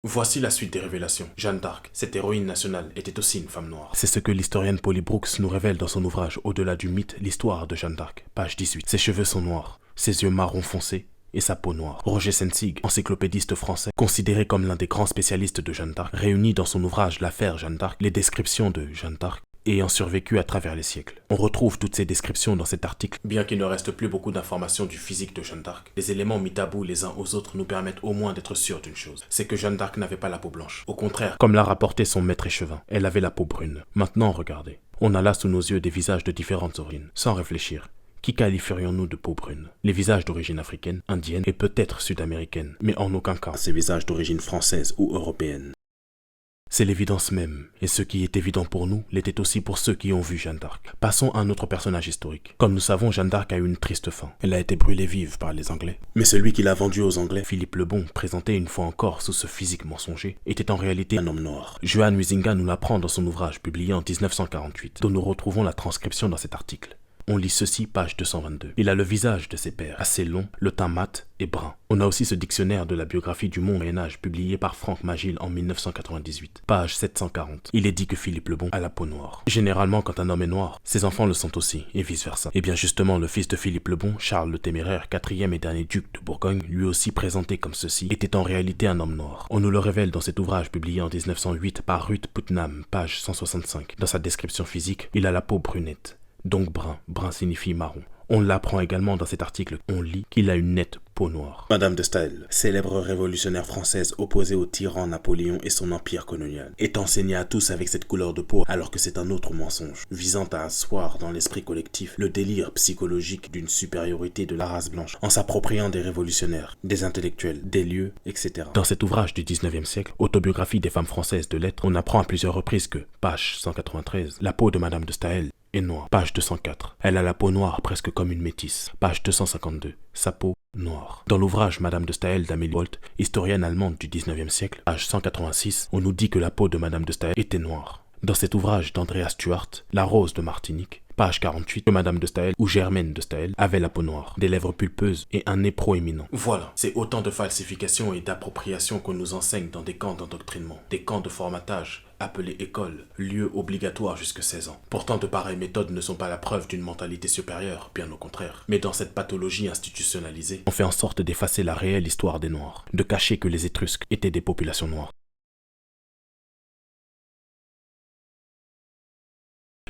Voici la suite des révélations. Jeanne d'Arc, cette héroïne nationale, était aussi une femme noire. C'est ce que l'historienne Polly Brooks nous révèle dans son ouvrage Au-delà du mythe, l'histoire de Jeanne d'Arc, page 18. Ses cheveux sont noirs, ses yeux marron foncé et sa peau noire. Roger Sensig, encyclopédiste français, considéré comme l'un des grands spécialistes de Jeanne d'Arc, réunit dans son ouvrage L'affaire Jeanne d'Arc les descriptions de Jeanne d'Arc ayant survécu à travers les siècles. On retrouve toutes ces descriptions dans cet article. Bien qu'il ne reste plus beaucoup d'informations du physique de Jeanne d'Arc, les éléments mis à bout les uns aux autres nous permettent au moins d'être sûrs d'une chose, c'est que Jeanne d'Arc n'avait pas la peau blanche. Au contraire, comme l'a rapporté son maître échevin, elle avait la peau brune. Maintenant, regardez. On a là sous nos yeux des visages de différentes origines. Sans réfléchir, qui qualifierions-nous de peau brune? Les visages d'origine africaine, indienne et peut-être sud-américaine, mais en aucun cas ces visages d'origine française ou européenne. C'est l'évidence même, et ce qui est évident pour nous l'était aussi pour ceux qui ont vu Jeanne d'Arc. Passons à un autre personnage historique. Comme nous savons, Jeanne d'Arc a eu une triste fin. Elle a été brûlée vive par les Anglais. Mais celui qui l'a vendue aux Anglais, Philippe le Bon, présenté une fois encore sous ce physique mensonger, était en réalité un homme noir. Johan Huizinga nous l'apprend dans son ouvrage publié en 1948, dont nous retrouvons la transcription dans cet article. On lit ceci, page 222. Il a le visage de ses pères, assez long, le teint mat et brun. On a aussi ce dictionnaire de la biographie du Moyen-Âge publié par Franck Magil en 1998, page 740. Il est dit que Philippe le Bon a la peau noire. Généralement, quand un homme est noir, ses enfants le sont aussi, et vice-versa. Et bien justement, le fils de Philippe le Bon, Charles le Téméraire, quatrième et dernier duc de Bourgogne, lui aussi présenté comme ceci, était en réalité un homme noir. On nous le révèle dans cet ouvrage publié en 1908 par Ruth Putnam, page 165. Dans sa description physique, il a la peau brunette. Donc brun, brun signifie marron. On l'apprend également dans cet article, on lit qu'il a une nette peau noire. Madame de Staël, célèbre révolutionnaire française opposée au tyran Napoléon et son empire colonial, est enseignée à tous avec cette couleur de peau alors que c'est un autre mensonge, visant à asseoir dans l'esprit collectif le délire psychologique d'une supériorité de la race blanche, en s'appropriant des révolutionnaires, des intellectuels, des lieux, etc. Dans cet ouvrage du 19e siècle, Autobiographie des femmes françaises de lettres, on apprend à plusieurs reprises que, page 193, la peau de Madame de Staël est noire. Page 204. Elle a la peau noire presque comme une métisse. Page 252. Sa peau noire. Dans l'ouvrage Madame de Staël d'Amélie Holt, historienne allemande du 19e siècle, page 186, on nous dit que la peau de Madame de Staël était noire. Dans cet ouvrage d'Andrea Stuart, La Rose de Martinique, page 48, que Madame de Staël ou Germaine de Staël avait la peau noire, des lèvres pulpeuses et un nez proéminent. Voilà, c'est autant de falsifications et d'appropriations qu'on nous enseigne dans des camps d'endoctrinement, des camps de formatage, appelés écoles, lieux obligatoires jusqu'à 16 ans. Pourtant, de pareilles méthodes ne sont pas la preuve d'une mentalité supérieure, bien au contraire. Mais dans cette pathologie institutionnalisée, on fait en sorte d'effacer la réelle histoire des Noirs, de cacher que les Étrusques étaient des populations noires.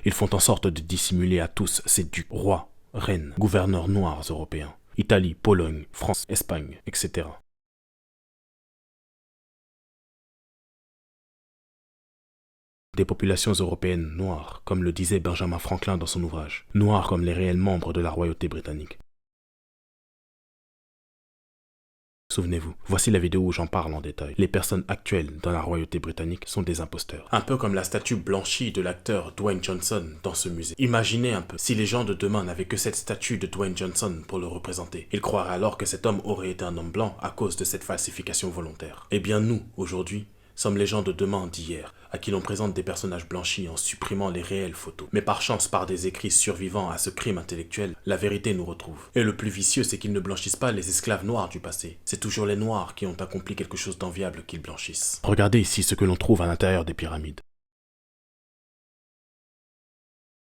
Ils font en sorte de dissimuler à tous ces ducs, rois, reines, gouverneurs noirs européens. Italie, Pologne, France, Espagne, etc. Des populations européennes noires, comme le disait Benjamin Franklin dans son ouvrage, noires comme les réels membres de la royauté britannique. Souvenez-vous, voici la vidéo où j'en parle en détail. Les personnes actuelles dans la royauté britannique sont des imposteurs. Un peu comme la statue blanchie de l'acteur Dwayne Johnson dans ce musée. Imaginez un peu, si les gens de demain n'avaient que cette statue de Dwayne Johnson pour le représenter. Ils croiraient alors que cet homme aurait été un homme blanc à cause de cette falsification volontaire. Eh bien nous, aujourd'hui, sommes les gens de demain d'hier, à qui l'on présente des personnages blanchis en supprimant les réelles photos. Mais par chance, par des écrits survivants à ce crime intellectuel, la vérité nous retrouve. Et le plus vicieux, c'est qu'ils ne blanchissent pas les esclaves noirs du passé. C'est toujours les noirs qui ont accompli quelque chose d'enviable qu'ils blanchissent. Regardez ici ce que l'on trouve à l'intérieur des pyramides.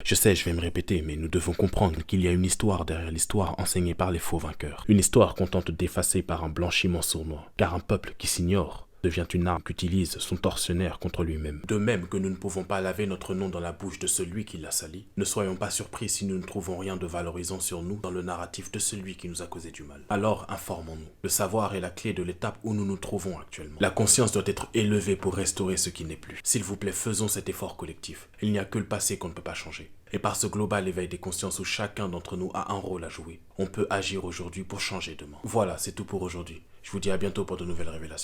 Je sais, je vais me répéter, mais nous devons comprendre qu'il y a une histoire derrière l'histoire enseignée par les faux vainqueurs. Une histoire qu'on tente d'effacer par un blanchiment sournois. Car un peuple qui s'ignore devient une arme qu'utilise son tortionnaire contre lui-même. De même que nous ne pouvons pas laver notre nom dans la bouche de celui qui l'a sali, ne soyons pas surpris si nous ne trouvons rien de valorisant sur nous dans le narratif de celui qui nous a causé du mal. Alors informons-nous. Le savoir est la clé de l'étape où nous nous trouvons actuellement. La conscience doit être élevée pour restaurer ce qui n'est plus. S'il vous plaît, faisons cet effort collectif. Il n'y a que le passé qu'on ne peut pas changer. Et par ce global éveil des consciences où chacun d'entre nous a un rôle à jouer, on peut agir aujourd'hui pour changer demain. Voilà, c'est tout pour aujourd'hui. Je vous dis à bientôt pour de nouvelles révélations.